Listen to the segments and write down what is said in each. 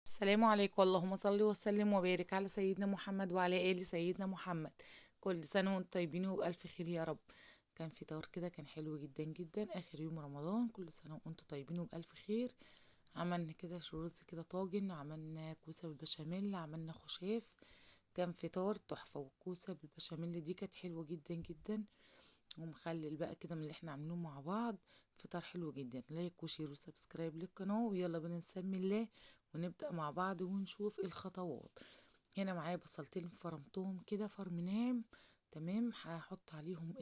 السلام عليكم، اللهم صل وسلم وبارك على سيدنا محمد وعلى آل سيدنا محمد. كل سنة وانتم طيبين وبألف خير يا رب. كان فطار كده كان حلو جدا جدا آخر يوم رمضان، كل سنة وانتم طيبين وبألف خير. عملنا كده رز كده طاجن، عملنا كوسة بالبشاميل، عملنا خشاف. كان فطار تحفة، والكوسة بالبشاميل دي كانت حلوة جدا جدا، ومخلل بقى كده من اللي احنا عاملينه مع بعض. فطار حلو جدا. لايك وشير وسبسكرايب للقناة، ويلا بينا نسمي الله ونبدأ مع بعض ونشوف الخطوات. هنا معايا بصلتين فرمتهم كده فرم ناعم. تمام، هحط عليهم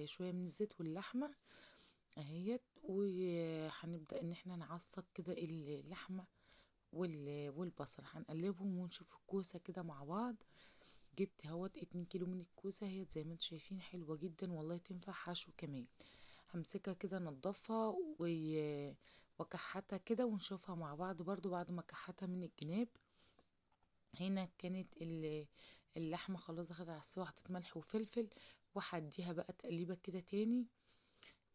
شوية من الزيت واللحمة اهيت، وهنبدأ ان احنا نعصق كده اللحمة والبصل، هنقلبهم ونشوف الكوسة كده مع بعض. جبت اهوت 2 كيلو من الكوسة، هي زي ما انتم شايفين حلوة جدا والله، تنفع حشو كمان. همسكها كده انضفها واكحتها كده ونشوفها مع بعض برضو بعد ما كحتها من الجناب. هنا كانت اللحمة خلاص دخلت على السوا، حطيت ملح وفلفل، وهديها بقى تقليبة كده تاني،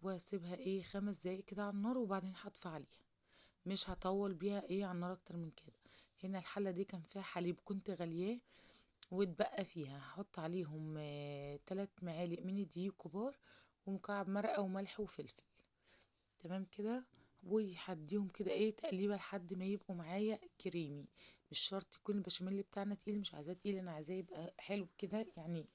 واسيبها 5 دقايق كده على النار، وبعدين هطفي عليها. مش هطول بيها على النار اكتر من كده. هنا الحلة دي كان فيها حليب كنت غلياه، واتبقى فيها هحط عليهم 3 معالق من الدقيق كبار، ومكعب مرقة وملح وفلفل. تمام كده. وهديهم كده تقليبه لحد ما يبقوا معايا كريمي. مش شرط يكون البشاميل بتاعنا تقيل، مش عايزاه تقيل، انا عايزاه يبقى حلو كده يعني،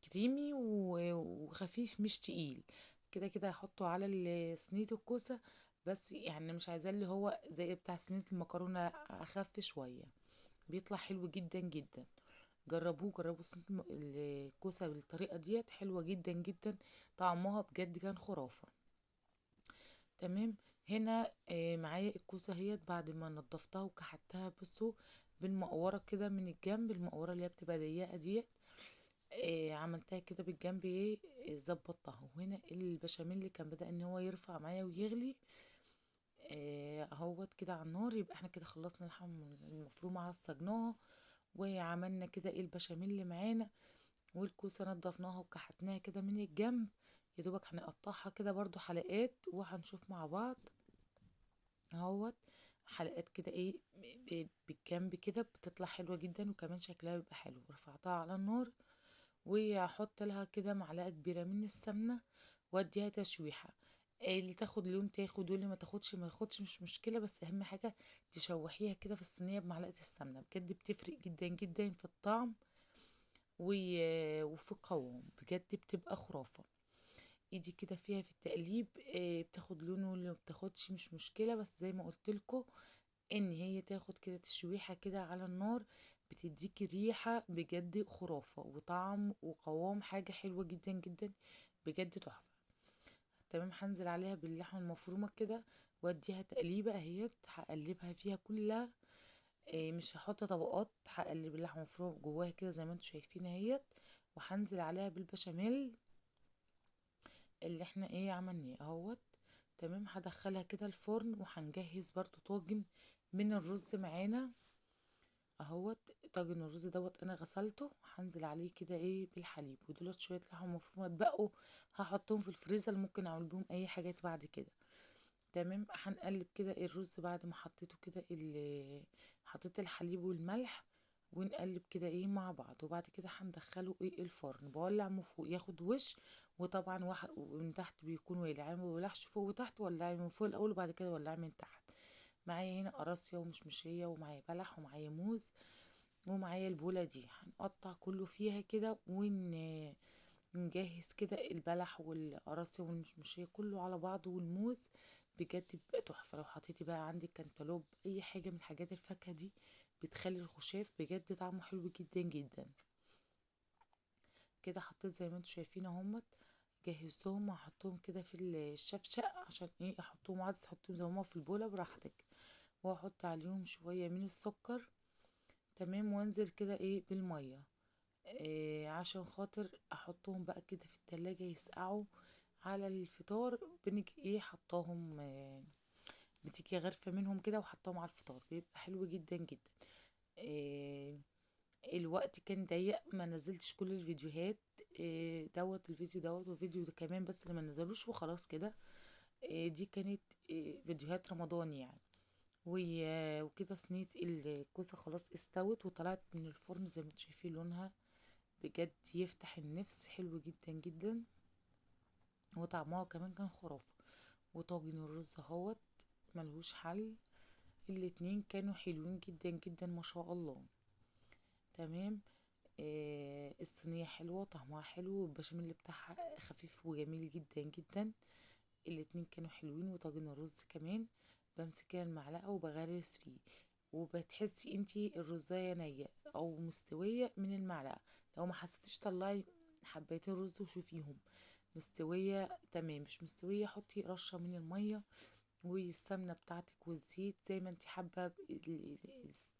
كريمي وخفيف مش تقيل. كده كده هحطه على صينيه الكوسه، بس يعني مش عايزاه اللي هو زي بتاع صينيه المكرونه، اخف شويه. بيطلع حلو جدا جدا. جربوا صينيه الكوسه بالطريقه ديت، حلوه جدا جدا. طعمها بجد كان خرافه. تمام. هنا معايا الكوسه اهيت بعد ما نضفتها وكحتها، بصوا بالمقوره كده من الجنب، المقوره اللي هي بتبقى ضيقه ديت. عملتها كده بالجنب، ظبطتها. وهنا البشاميل اللي كان بدأ ان هو يرفع معايا ويغلي اهوت كده على النار. يبقى احنا كده خلصنا اللحمه المفرومه، عصجناها وعملنا كده البشاميل اللي معانا، والكوسه نضفناها وكحتناها كده من الجنب. يا دوبك هنقطعها كده برضو حلقات، وهنشوف مع بعض اهوت حلقات كده بالجنب كده بتطلع حلوة جدا، وكمان شكلها بيبقى حلو. رفعتها على النار، وهحط لها كده معلقة كبيرة من السمنة، واديها تشويحة. اللي تاخد لون تاخد، واللي ما تاخدش ما ياخدش، مش مشكلة، بس اهم حاجة تشوحيها كده في الصينية بمعلقة السمنة، بجد بتفرق جدا جدا في الطعم وفي القوام، بجد بتبقى خرافة. ايدي كده فيها في التقليب، بتاخد لون واللي ما بتاخدش مش مشكلة، بس زي ما قلتلكوا ان هي تاخد كده تشويحة كده على النار، بتديكي ريحة بجد خرافة، وطعم وقوام حاجة حلوة جدا جدا، بجد تحفة. تمام، هنزل عليها باللحمة المفرومة كده، واديها تقليبة اهيت، هقلبها فيها كلها. مش هحط طبقات، هقلب اللحمة المفرومة جواها كده زي ما انتوا شايفين اهيت، وهنزل عليها بالبشاميل اللي احنا عملناه اهوت. تمام، هدخلها كده الفرن، وهنجهز برضو طاجن من الرز معانا اهوت. طاجن الرز دوت انا غسلته، هنزل عليه كده بالحليب، ودولت شويه لحمه مفرومه اتبقوا، هحطهم في الفريزر، ممكن اعمل بيهم اي حاجات بعد كده. تمام، هنقلب كده الرز بعد ما حطيته كده حطيت الحليب والملح، ونقلب كده مع بعض، وبعد كده هندخله الفرن، بولع من فوق ياخد وش. وطبعا من تحت بيكون والع، يعني ما بولعش فوق وتحت، ولعي من فوق الاول وبعد كده ولعي من تحت. معايا هنا قراصيا ومشمشيه، ومعايا بلح، ومعايا موز، ومعايا البولة دي هنقطع كله فيها كده، نجهز كده البلح والقراصية والمشمشية كله على بعضه والموز. بجد بيبقى تحفة. لو حطيتي بقى عندك كانتالوب، اي حاجة من حاجات الفاكهة دي بتخلي الخشاف بجد طعمه حلو جدا جدا. كده حطيت زي ما انتوا شايفين اهمت، جهزتهم وهحطهم كده في الشفشق، عشان احطهم، عايزة تحطهم زي ما هما في البولة براحتك، وهحط عليهم شوية من السكر. تمام، وانزل كده بالمية، عشان خاطر احطهم بقى كده في التلاجة يسقعوا على الفطار. بنيجي حطاهم، بتيجي غرفة منهم كده وحطاهم على الفطار، بيبقى حلو جدا جدا. آه، الوقت كان ضيق، ما نزلتش كل الفيديوهات. دوت الفيديو دوت والفيديو ده كمان، بس اللي ما نزلوش وخلاص كده. دي كانت فيديوهات رمضان يعني. وكده صينية الكوسة خلاص استوت وطلعت من الفرن، زي ما انتوا شايفين لونها بجد يفتح النفس، حلو جدا جدا، وطعمها كمان كان خرافة. وطاجن الرز اهوت ملهوش حل، الاتنين كانوا حلوين جدا جدا ما شاء الله. تمام. الصينية حلوة، طعمها حلو، والبشاميل بتاعها خفيف وجميل جدا جدا. الاتنين كانوا حلوين، وطاجن الرز كمان بمسك كده المعلقة وبغرس فيه، وبتحسي انتي الرزاية نية او مستوية من المعلقة. لو ما حسيتيش طلعي حبيتين رز وشوفيهم مستوية تمام، مش مستوية حطي رشة من المية، والسمنة بتاعتك والزيت زي ما انتي حابة،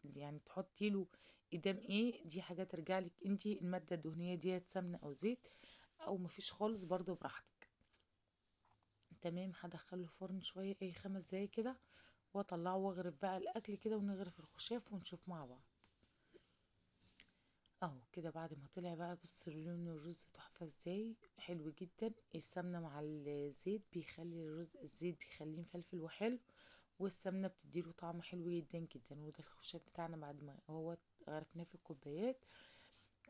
يعني تحطي له ادام ايه، دي حاجة ترجعلك انتي، المادة الدهنية ديت سمنة او زيت، او مفيش خالص برضو براحتك. تمام. هدخله الفرن شوية اي 5 دقايق كده، واطلعه واغرف بقى الاكل كده، ونغرف الخشاف ونشوف مع بعض. اهو كده بعد ما طلع بقى، بص لون الرز تحفة ازاي، حلو جدا. السمنة مع الزيت بيخلي الرز، الزيت بيخليه مفلفل وحلو، والسمنة بتديله طعم حلو جدا جدا. وده الخشاف بتاعنا بعد ما هو غرفناه في الكوبايات،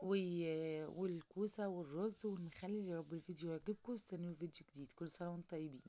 والكوسة والرز والمخلل. يا رب الفيديو يعجبكم، استنوا فيديو جديد، كل سنة وانتم طيبين.